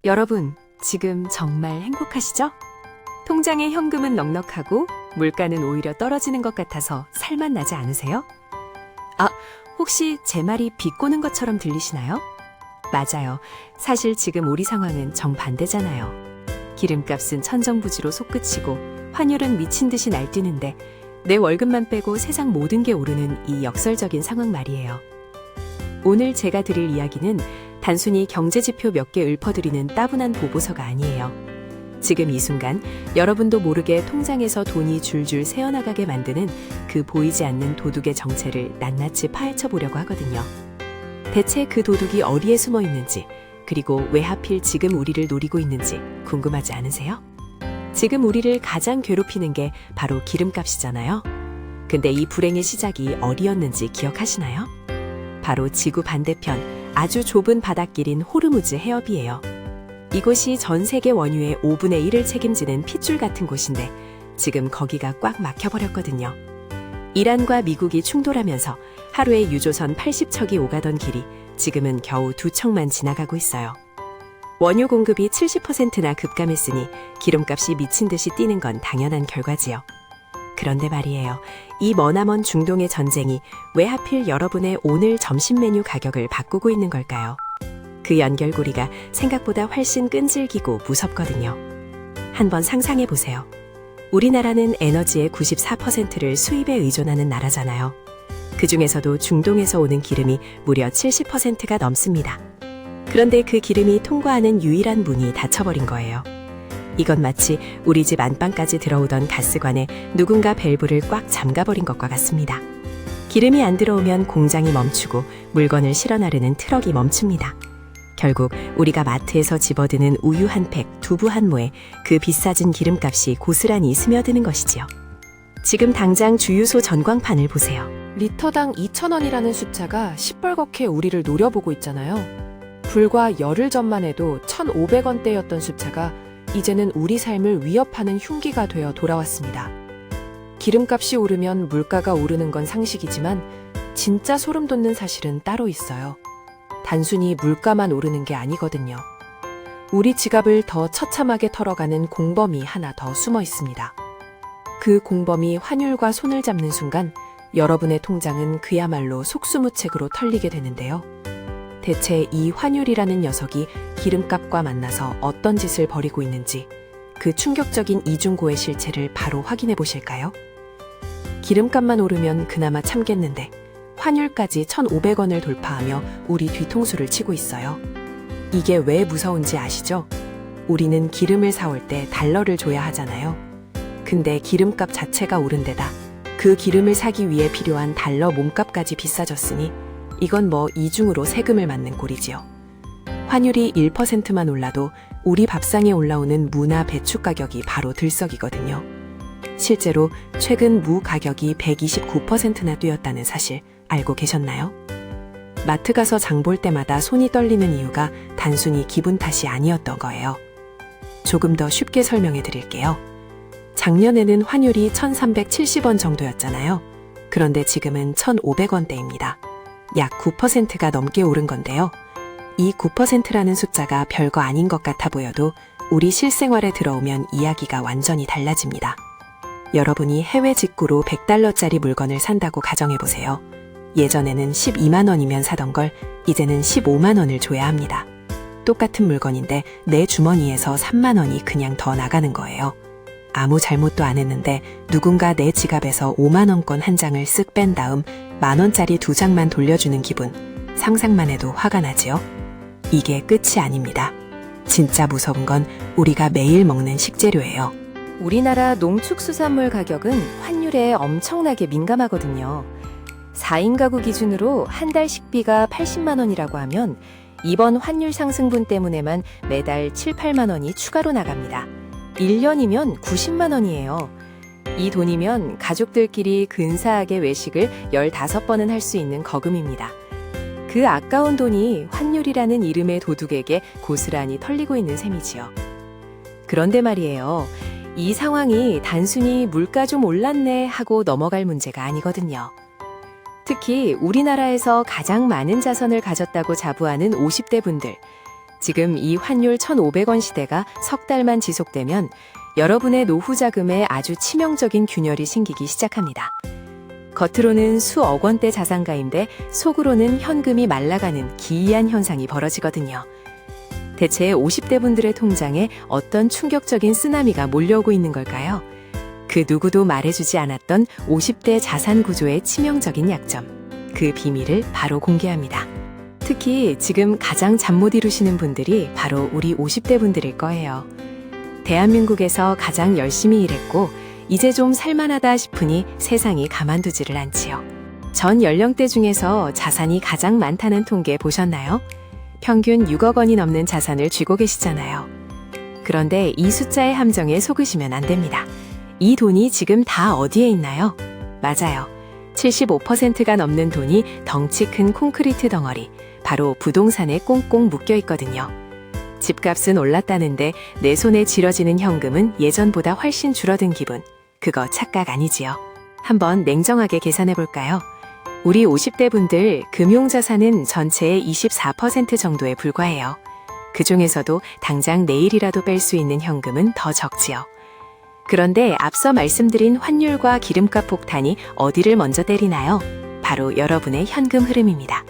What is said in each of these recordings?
여러분, 지금 정말 행복하시죠? 통장에 현금은 넉넉하고 물가는 오히려 떨어지는 것 같아서 살만 나지 않으세요? 아, 혹시 제 말이 비꼬는 것처럼 들리시나요? 맞아요. 사실 지금 우리 상황은 정반대잖아요. 기름값은 천정부지로 솟구치고 환율은 미친 듯이 날뛰는데 내 월급만 빼고 세상 모든 게 오르는 이 역설적인 상황 말이에요. 오늘 제가 드릴 이야기는 단순히 경제지표 몇 개 읊어드리는 따분한 보고서가 아니에요. 지금 이 순간 여러분도 모르게 통장에서 돈이 줄줄 새어나가게 만드는 그 보이지 않는 도둑의 정체를 낱낱이 파헤쳐 보려고 하거든요. 대체 그 도둑이 어디에 숨어 있는지, 그리고 왜 하필 지금 우리를 노리고 있는지 궁금하지 않으세요? 지금 우리를 가장 괴롭히는 게 바로 기름값이잖아요. 근데 이 불행의 시작이 어디였는지 기억하시나요? 바로 지구 반대편 아주 좁은 바닷길인 호르무즈 해협이에요. 이곳이 전 세계 원유의 5분의 1을 책임지는 핏줄 같은 곳인데 지금 거기가 꽉 막혀버렸거든요. 이란과 미국이 충돌하면서 하루에 유조선 80척이 오가던 길이 지금은 겨우 2척만 지나가고 있어요. 원유 공급이 70%나 급감했으니 기름값이 미친 듯이 뛰는 건 당연한 결과지요. 그런데 말이에요. 이 머나먼 중동의 전쟁이 왜 하필 여러분의 오늘 점심 메뉴 가격을 바꾸고 있는 걸까요? 그 연결고리가 생각보다 훨씬 끈질기고 무섭거든요. 한번 상상해 보세요. 우리나라는 에너지의 94%를 수입에 의존하는 나라잖아요. 그 중에서도 중동에서 오는 기름이 무려 70%가 넘습니다. 그런데 그 기름이 통과하는 유일한 문이 닫혀버린 거예요. 이건 마치 우리 집 안방까지 들어오던 가스관에 누군가 밸브를 꽉 잠가버린 것과 같습니다. 기름이 안 들어오면 공장이 멈추고 물건을 실어 나르는 트럭이 멈춥니다. 결국 우리가 마트에서 집어드는 우유 한 팩, 두부 한 모에 그 비싸진 기름값이 고스란히 스며드는 것이지요. 지금 당장 주유소 전광판을 보세요. 리터당 2,000원이라는 숫자가 시뻘겋게 우리를 노려보고 있잖아요. 불과 열흘 전만 해도 1,500원대였던 숫자가 이제는 우리 삶을 위협하는 흉기가 되어 돌아왔습니다. 기름값이 오르면 물가가 오르는 건 상식이지만 진짜 소름 돋는 사실은 따로 있어요. 단순히 물가만 오르는 게 아니거든요. 우리 지갑을 더 처참하게 털어가는 공범이 하나 더 숨어 있습니다. 그 공범이 환율과 손을 잡는 순간 여러분의 통장은 그야말로 속수무책으로 털리게 되는데요. 대체 이 환율이라는 녀석이 기름값과 만나서 어떤 짓을 벌이고 있는지 그 충격적인 이중고의 실체를 바로 확인해 보실까요? 기름값만 오르면 그나마 참겠는데 환율까지 1,500원을 돌파하며 우리 뒤통수를 치고 있어요. 이게 왜 무서운지 아시죠? 우리는 기름을 사올 때 달러를 줘야 하잖아요. 근데 기름값 자체가 오른 데다 그 기름을 사기 위해 필요한 달러 몸값까지 비싸졌으니 이건 뭐 이중으로 세금을 맞는 꼴이지요. 환율이 1%만 올라도 우리 밥상에 올라오는 무나 배추 가격이 바로 들썩이거든요. 실제로 최근 무 가격이 129%나 뛰었다는 사실 알고 계셨나요? 마트 가서 장볼 때마다 손이 떨리는 이유가 단순히 기분 탓이 아니었던 거예요. 조금 더 쉽게 설명해 드릴게요. 작년에는 환율이 1,370원 정도였잖아요. 그런데 지금은 1,500원대입니다. 약 9%가 넘게 오른 건데요. 이 9%라는 숫자가 별거 아닌 것 같아 보여도 우리 실생활에 들어오면 이야기가 완전히 달라집니다. 여러분이 해외 직구로 100달러짜리 물건을 산다고 가정해보세요. 예전에는 12만 원이면 사던 걸 이제는 15만 원을 줘야 합니다. 똑같은 물건인데 내 주머니에서 3만 원이 그냥 더 나가는 거예요. 아무 잘못도 안 했는데 누군가 내 지갑에서 5만 원권 한 장을 쓱 뺀 다음 만 원짜리 2장만 돌려주는 기분, 상상만 해도 화가 나지요? 이게 끝이 아닙니다. 진짜 무서운 건 우리가 매일 먹는 식재료예요. 우리나라 농축수산물 가격은 환율에 엄청나게 민감하거든요. 4인 가구 기준으로 한 달 식비가 80만 원이라고 하면 이번 환율 상승분 때문에만 매달 7, 8만 원이 추가로 나갑니다. 1년이면 90만 원이에요. 이 돈이면 가족들끼리 근사하게 외식을 15번은 할 수 있는 거금입니다. 그 아까운 돈이 환율이라는 이름의 도둑에게 고스란히 털리고 있는 셈이지요. 그런데 말이에요. 이 상황이 단순히 물가 좀 올랐네 하고 넘어갈 문제가 아니거든요. 특히 우리나라에서 가장 많은 자산을 가졌다고 자부하는 50대 분들, 지금 이 환율 1,500원 시대가 석 달만 지속되면 여러분의 노후 자금에 아주 치명적인 균열이 생기기 시작합니다. 겉으로는 수억 원대 자산가인데 속으로는 현금이 말라가는 기이한 현상이 벌어지거든요. 대체 50대 분들의 통장에 어떤 충격적인 쓰나미가 몰려오고 있는 걸까요? 그 누구도 말해주지 않았던 50대 자산 구조의 치명적인 약점, 그 비밀을 바로 공개합니다. 특히 지금 가장 잠 못 이루시는 분들이 바로 우리 50대 분들일 거예요. 대한민국에서 가장 열심히 일했고 이제 좀 살만하다 싶으니 세상이 가만두지를 않지요. 전 연령대 중에서 자산이 가장 많다는 통계 보셨나요? 평균 6억 원이 넘는 자산을 쥐고 계시잖아요. 그런데 이 숫자의 함정에 속으시면 안 됩니다. 이 돈이 지금 다 어디에 있나요? 맞아요. 75%가 넘는 돈이 덩치 큰 콘크리트 덩어리, 바로 부동산에 꽁꽁 묶여 있거든요. 집값은 올랐다는데 내 손에 쥐러지는 현금은 예전보다 훨씬 줄어든 기분. 그거 착각 아니지요? 한번 냉정하게 계산해 볼까요? 우리 50대 분들 금융자산은 전체의 24% 정도에 불과해요. 그 중에서도 당장 내일이라도 뺄 수 있는 현금은 더 적지요. 그런데 앞서 말씀드린 환율과 기름값 폭탄이 어디를 먼저 때리나요? 바로 여러분의 현금 흐름입니다.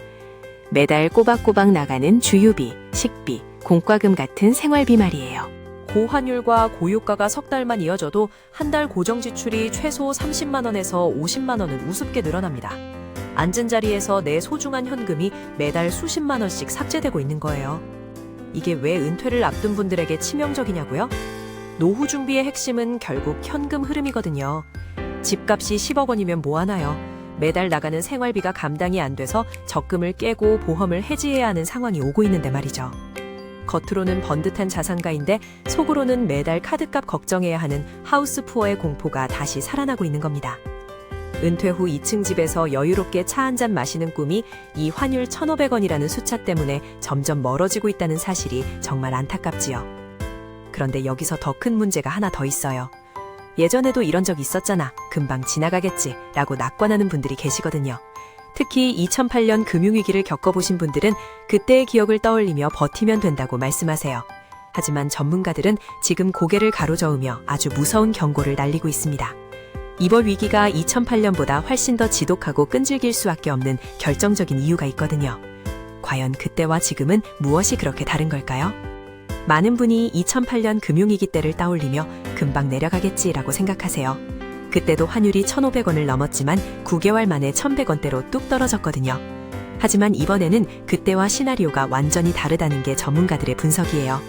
매달 꼬박꼬박 나가는 주유비, 식비, 공과금 같은 생활비 말이에요. 고환율과 고유가가 석 달만 이어져도 한 달 고정 지출이 최소 30만 원에서 50만 원은 우습게 늘어납니다. 앉은 자리에서 내 소중한 현금이 매달 수십만 원씩 삭제되고 있는 거예요. 이게 왜 은퇴를 앞둔 분들에게 치명적이냐고요? 노후 준비의 핵심은 결국 현금 흐름이거든요. 집값이 10억 원이면 뭐 하나요? 매달 나가는 생활비가 감당이 안 돼서 적금을 깨고 보험을 해지해야 하는 상황이 오고 있는데 말이죠. 겉으로는 번듯한 자산가인데 속으로는 매달 카드값 걱정해야 하는 하우스 푸어의 공포가 다시 살아나고 있는 겁니다. 은퇴 후 2층 집에서 여유롭게 차 한잔 마시는 꿈이 이 환율 1,500원이라는 숫자 때문에 점점 멀어지고 있다는 사실이 정말 안타깝지요. 그런데 여기서 더 큰 문제가 하나 더 있어요. 예전에도 이런 적 있었잖아. 금방 지나가겠지. 라고 낙관하는 분들이 계시거든요. 특히 2008년 금융위기를 겪어보신 분들은 그때의 기억을 떠올리며 버티면 된다고 말씀하세요. 하지만 전문가들은 지금 고개를 가로저으며 아주 무서운 경고를 날리고 있습니다. 이번 위기가 2008년보다 훨씬 더 지독하고 끈질길 수밖에 없는 결정적인 이유가 있거든요. 과연 그때와 지금은 무엇이 그렇게 다른 걸까요? 많은 분이 2008년 금융위기 때를 떠올리며 금방 내려가겠지라고 생각하세요. 그때도 환율이 1,500원을 넘었지만 9개월 만에 1,100원대로 뚝 떨어졌거든요. 하지만 이번에는 그때와 시나리오가 완전히 다르다는 게 전문가들의 분석이에요.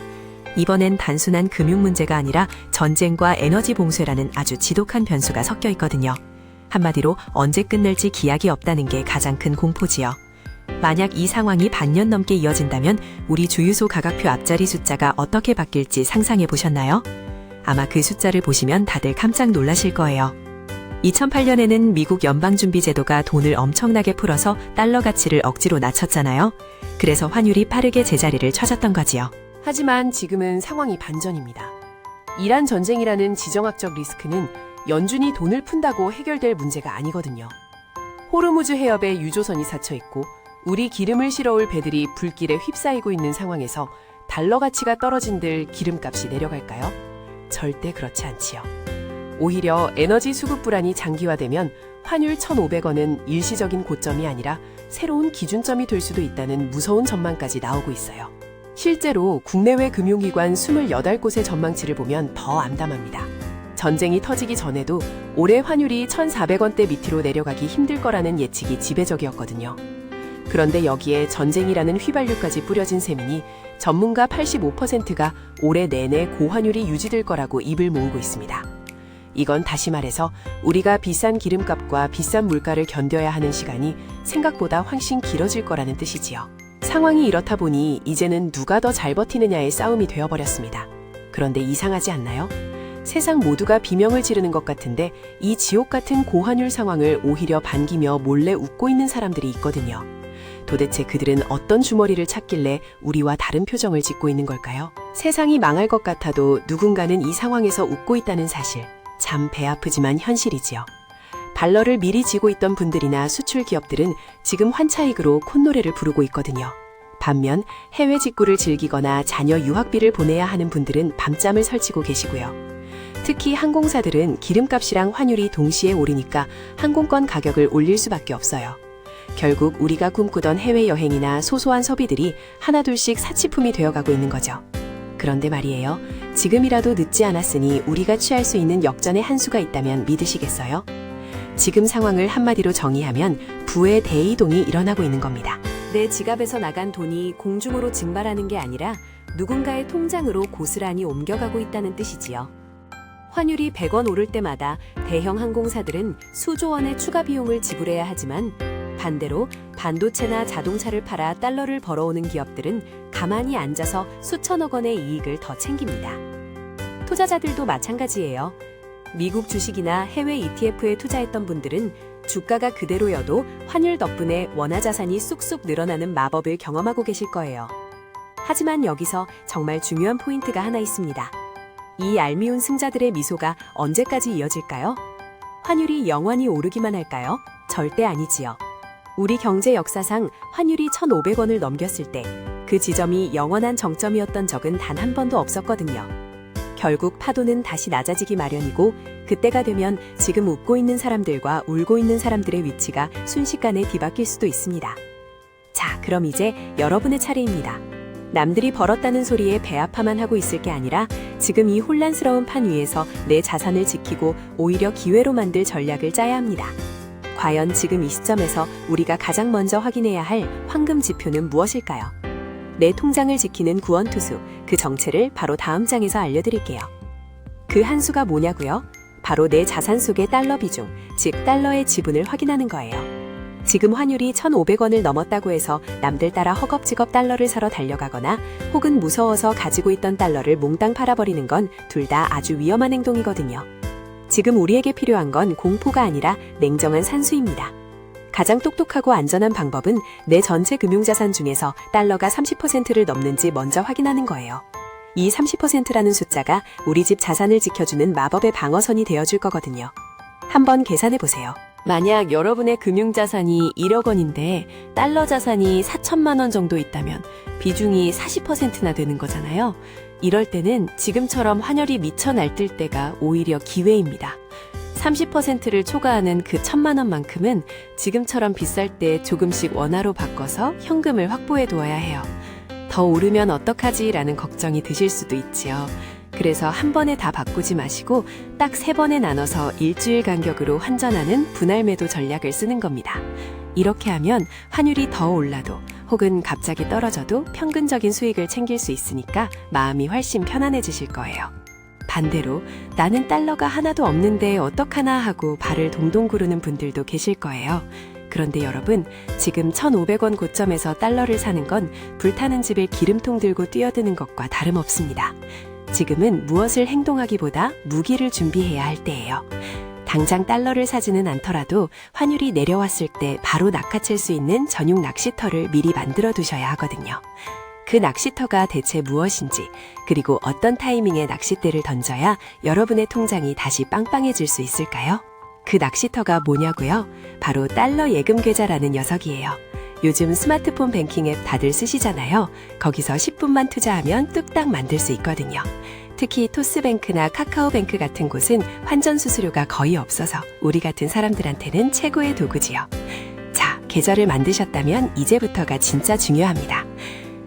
이번엔 단순한 금융 문제가 아니라 전쟁과 에너지 봉쇄라는 아주 지독한 변수가 섞여 있거든요. 한마디로 언제 끝날지 기약이 없다는 게 가장 큰 공포지요. 만약 이 상황이 반년 넘게 이어진다면 우리 주유소 가격표 앞자리 숫자가 어떻게 바뀔지 상상해 보셨나요? 아마 그 숫자를 보시면 다들 깜짝 놀라실 거예요. 2008년에는 미국 연방준비제도가 돈을 엄청나게 풀어서 달러 가치를 억지로 낮췄잖아요. 그래서 환율이 빠르게 제자리를 찾았던 거지요. 하지만 지금은 상황이 반전입니다. 이란 전쟁이라는 지정학적 리스크는 연준이 돈을 푼다고 해결될 문제가 아니거든요. 호르무즈 해협에 유조선이 닫혀 있고 우리 기름을 실어올 배들이 불길에 휩싸이고 있는 상황에서 달러 가치가 떨어진들 기름값이 내려갈까요? 절대 그렇지 않지요. 오히려 에너지 수급 불안이 장기화되면 환율 1,500원은 일시적인 고점이 아니라 새로운 기준점이 될 수도 있다는 무서운 전망까지 나오고 있어요. 실제로 국내외 금융기관 28곳의 전망치를 보면 더 암담합니다. 전쟁이 터지기 전에도 올해 환율이 1,400원대 밑으로 내려가기 힘들 거라는 예측이 지배적이었거든요. 그런데 여기에 전쟁이라는 휘발유까지 뿌려진 셈이니 전문가 85%가 올해 내내 고환율이 유지될 거라고 입을 모으고 있습니다. 이건 다시 말해서 우리가 비싼 기름값과 비싼 물가를 견뎌야 하는 시간이 생각보다 훨씬 길어질 거라는 뜻이지요. 상황이 이렇다 보니 이제는 누가 더 잘 버티느냐의 싸움이 되어버렸습니다. 그런데 이상하지 않나요? 세상 모두가 비명을 지르는 것 같은데 이 지옥 같은 고환율 상황을 오히려 반기며 몰래 웃고 있는 사람들이 있거든요. 도대체 그들은 어떤 주머니를 찾길래 우리와 다른 표정을 짓고 있는 걸까요? 세상이 망할 것 같아도 누군가는 이 상황에서 웃고 있다는 사실, 참 배 아프지만 현실이지요. 발러를 미리 쥐고 있던 분들이나 수출 기업들은 지금 환차익으로 콧노래를 부르고 있거든요. 반면 해외 직구를 즐기거나 자녀 유학비를 보내야 하는 분들은 밤잠을 설치고 계시고요. 특히 항공사들은 기름값이랑 환율이 동시에 오르니까 항공권 가격을 올릴 수밖에 없어요. 결국 우리가 꿈꾸던 해외여행이나 소소한 소비들이 하나둘씩 사치품이 되어가고 있는 거죠. 그런데 말이에요. 지금이라도 늦지 않았으니 우리가 취할 수 있는 역전의 한 수가 있다면 믿으시겠어요? 지금 상황을 한마디로 정의하면 부의 대이동이 일어나고 있는 겁니다. 내 지갑에서 나간 돈이 공중으로 증발하는 게 아니라 누군가의 통장으로 고스란히 옮겨가고 있다는 뜻이지요. 환율이 100원 오를 때마다 대형 항공사들은 수조 원의 추가 비용을 지불해야 하지만 반대로 반도체나 자동차를 팔아 달러를 벌어오는 기업들은 가만히 앉아서 수천억 원의 이익을 더 챙깁니다. 투자자들도 마찬가지예요. 미국 주식이나 해외 ETF에 투자했던 분들은 주가가 그대로여도 환율 덕분에 원화 자산이 쑥쑥 늘어나는 마법을 경험하고 계실 거예요. 하지만 여기서 정말 중요한 포인트가 하나 있습니다. 이 얄미운 승자들의 미소가 언제까지 이어질까요? 환율이 영원히 오르기만 할까요? 절대 아니지요. 우리 경제 역사상 환율이 1,500원을 넘겼을 때 그 지점이 영원한 정점이었던 적은 단 한 번도 없었거든요. 결국 파도는 다시 낮아지기 마련이고 그때가 되면 지금 웃고 있는 사람들과 울고 있는 사람들의 위치가 순식간에 뒤바뀔 수도 있습니다. 자, 그럼 이제 여러분의 차례입니다. 남들이 벌었다는 소리에 배아파만 하고 있을 게 아니라 지금 이 혼란스러운 판 위에서 내 자산을 지키고 오히려 기회로 만들 전략을 짜야 합니다. 과연 지금 이 시점에서 우리가 가장 먼저 확인해야 할 황금 지표는 무엇일까요? 내 통장을 지키는 구원투수, 그 정체를 바로 다음 장에서 알려드릴게요. 그 한 수가 뭐냐고요? 바로 내 자산 속의 달러 비중, 즉 달러의 지분을 확인하는 거예요. 지금 환율이 1,500원을 넘었다고 해서 남들 따라 허겁지겁 달러를 사러 달려가거나 혹은 무서워서 가지고 있던 달러를 몽땅 팔아버리는 건 둘 다 아주 위험한 행동이거든요. 지금 우리에게 필요한 건 공포가 아니라 냉정한 산수입니다. 가장 똑똑하고 안전한 방법은 내 전체 금융자산 중에서 달러가 30%를 넘는지 먼저 확인하는 거예요. 이 30%라는 숫자가 우리 집 자산을 지켜주는 마법의 방어선이 되어줄 거거든요. 한번 계산해 보세요. 만약 여러분의 금융자산이 1억 원인데 달러 자산이 4천만 원 정도 있다면 비중이 40%나 되는 거잖아요. 이럴 때는 지금처럼 환율이 미쳐 날뛸 때가 오히려 기회입니다. 30%를 초과하는 그 1,000만 원만큼은 지금처럼 비쌀 때 조금씩 원화로 바꿔서 현금을 확보해 두어야 해요. 더 오르면 어떡하지? 라는 걱정이 드실 수도 있지요. 그래서 한 번에 다 바꾸지 마시고 딱 3번에 나눠서 일주일 간격으로 환전하는 분할 매도 전략을 쓰는 겁니다. 이렇게 하면 환율이 더 올라도 혹은 갑자기 떨어져도 평균적인 수익을 챙길 수 있으니까 마음이 훨씬 편안해지실 거예요. 반대로 나는 달러가 하나도 없는데 어떡하나 하고 발을 동동 구르는 분들도 계실 거예요. 그런데 여러분, 지금 1,500원 고점에서 달러를 사는 건 불타는 집에 기름통 들고 뛰어드는 것과 다름없습니다. 지금은 무엇을 행동하기보다 무기를 준비해야 할 때예요. 당장 달러를 사지는 않더라도 환율이 내려왔을 때 바로 낚아챌 수 있는 전용 낚시터를 미리 만들어 두셔야 하거든요. 그 낚시터가 대체 무엇인지, 그리고 어떤 타이밍에 낚싯대를 던져야 여러분의 통장이 다시 빵빵해질 수 있을까요? 그 낚시터가 뭐냐고요? 바로 달러 예금 계좌라는 녀석이에요. 요즘 스마트폰 뱅킹 앱 다들 쓰시잖아요. 거기서 10분만 투자하면 뚝딱 만들 수 있거든요. 특히 토스뱅크나 카카오뱅크 같은 곳은 환전 수수료가 거의 없어서 우리 같은 사람들한테는 최고의 도구지요. 자, 계좌를 만드셨다면 이제부터가 진짜 중요합니다.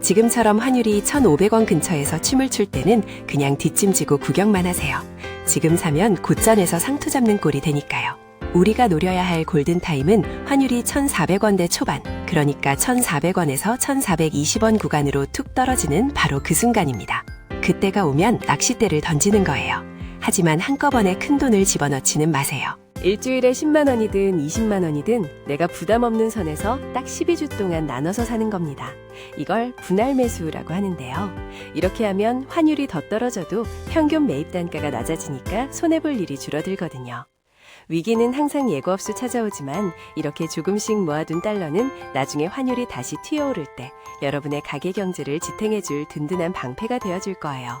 지금처럼 환율이 1,500원 근처에서 춤을 출 때는 그냥 뒷짐지고 구경만 하세요. 지금 사면 곧전에서 상투 잡는 꼴이 되니까요. 우리가 노려야 할 골든타임은 환율이 1,400원대 초반, 그러니까 1,400원에서 1,420원 구간으로 툭 떨어지는 바로 그 순간입니다. 그때가 오면 낚싯대를 던지는 거예요. 하지만 한꺼번에 큰 돈을 집어넣지는 마세요. 일주일에 10만 원이든 20만 원이든 내가 부담 없는 선에서 딱 12주 동안 나눠서 사는 겁니다. 이걸 분할 매수라고 하는데요. 이렇게 하면 환율이 더 떨어져도 평균 매입 단가가 낮아지니까 손해볼 일이 줄어들거든요. 위기는 항상 예고 없이 찾아오지만 이렇게 조금씩 모아둔 달러는 나중에 환율이 다시 튀어오를 때 여러분의 가계 경제를 지탱해줄 든든한 방패가 되어줄 거예요.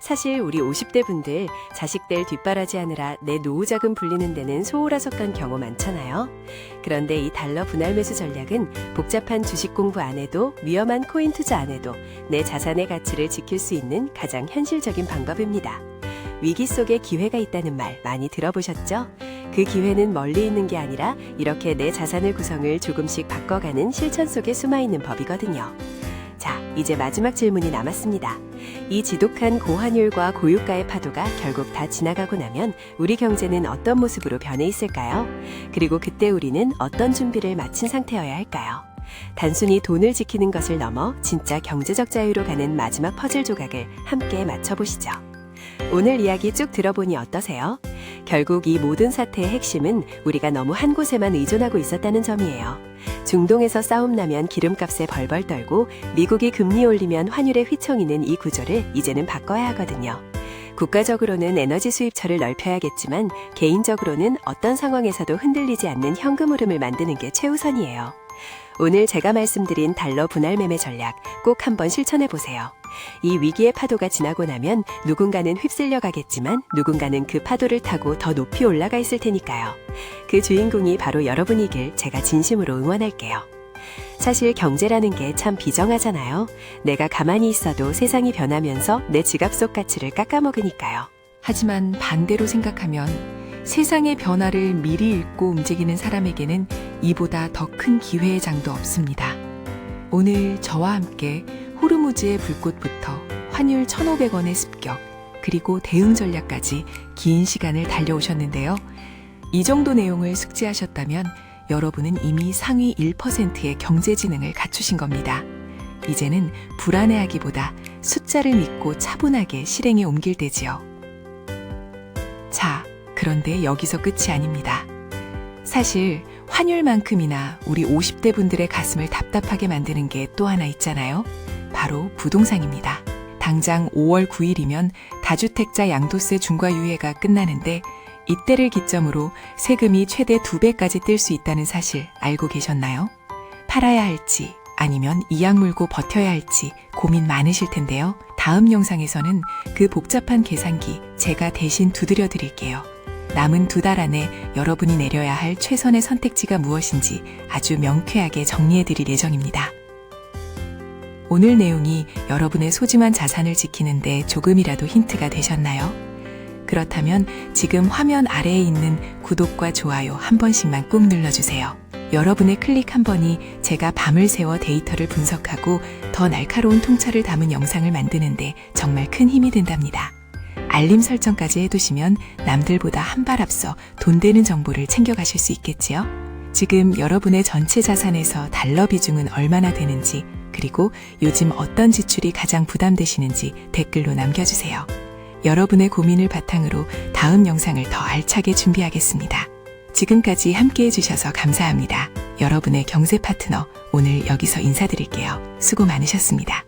사실 우리 50대 분들 자식들 뒷바라지하느라 내 노후자금 불리는 데는 소홀하석한 경우 많잖아요. 그런데 이 달러 분할 매수 전략은 복잡한 주식 공부 안 해도 위험한 코인 투자 안 해도 내 자산의 가치를 지킬 수 있는 가장 현실적인 방법입니다. 위기 속에 기회가 있다는 말 많이 들어보셨죠? 그 기회는 멀리 있는 게 아니라 이렇게 내 자산의 구성을 조금씩 바꿔가는 실천 속에 숨어있는 법이거든요. 자, 이제 마지막 질문이 남았습니다. 이 지독한 고환율과 고유가의 파도가 결국 다 지나가고 나면 우리 경제는 어떤 모습으로 변해 있을까요? 그리고 그때 우리는 어떤 준비를 마친 상태여야 할까요? 단순히 돈을 지키는 것을 넘어 진짜 경제적 자유로 가는 마지막 퍼즐 조각을 함께 맞춰보시죠. 오늘 이야기 쭉 들어보니 어떠세요? 결국 이 모든 사태의 핵심은 우리가 너무 한 곳에만 의존하고 있었다는 점이에요. 중동에서 싸움 나면 기름값에 벌벌 떨고 미국이 금리 올리면 환율에 휘청이는 이 구조를 이제는 바꿔야 하거든요. 국가적으로는 에너지 수입처를 넓혀야겠지만 개인적으로는 어떤 상황에서도 흔들리지 않는 현금 흐름을 만드는 게 최우선이에요. 오늘 제가 말씀드린 달러 분할 매매 전략 꼭 한번 실천해 보세요. 이 위기의 파도가 지나고 나면 누군가는 휩쓸려 가겠지만 누군가는 그 파도를 타고 더 높이 올라가 있을 테니까요. 그 주인공이 바로 여러분이길 제가 진심으로 응원할게요. 사실 경제라는 게 참 비정하잖아요. 내가 가만히 있어도 세상이 변하면서 내 지갑 속 가치를 깎아먹으니까요. 하지만 반대로 생각하면 세상의 변화를 미리 읽고 움직이는 사람에게는 이보다 더 큰 기회의 장도 없습니다. 오늘 저와 함께 호르무즈의 불꽃부터 환율 1,500원의 습격, 그리고 대응 전략까지 긴 시간을 달려오셨는데요. 이 정도 내용을 숙지하셨다면 여러분은 이미 상위 1%의 경제지능을 갖추신 겁니다. 이제는 불안해하기보다 숫자를 믿고 차분하게 실행에 옮길 때지요. 자, 그런데 여기서 끝이 아닙니다. 사실 환율만큼이나 우리 50대 분들의 가슴을 답답하게 만드는 게 또 하나 있잖아요. 바로 부동산입니다. 당장 5월 9일이면 다주택자 양도세 중과 유예가 끝나는데 이때를 기점으로 세금이 최대 2배까지 뛸 수 있다는 사실 알고 계셨나요? 팔아야 할지 아니면 이악 물고 버텨야 할지 고민 많으실 텐데요. 다음 영상에서는 그 복잡한 계산기 제가 대신 두드려 드릴게요. 남은 2달 안에 여러분이 내려야 할 최선의 선택지가 무엇인지 아주 명쾌하게 정리해 드릴 예정입니다. 오늘 내용이 여러분의 소중한 자산을 지키는데 조금이라도 힌트가 되셨나요? 그렇다면 지금 화면 아래에 있는 구독과 좋아요 한 번씩만 꾹 눌러주세요. 여러분의 클릭 한 번이 제가 밤을 새워 데이터를 분석하고 더 날카로운 통찰을 담은 영상을 만드는데 정말 큰 힘이 된답니다. 알림 설정까지 해두시면 남들보다 한 발 앞서 돈 되는 정보를 챙겨가실 수 있겠지요? 지금 여러분의 전체 자산에서 달러 비중은 얼마나 되는지, 그리고 요즘 어떤 지출이 가장 부담되시는지 댓글로 남겨주세요. 여러분의 고민을 바탕으로 다음 영상을 더 알차게 준비하겠습니다. 지금까지 함께 해주셔서 감사합니다. 여러분의 경제 파트너, 오늘 여기서 인사드릴게요. 수고 많으셨습니다.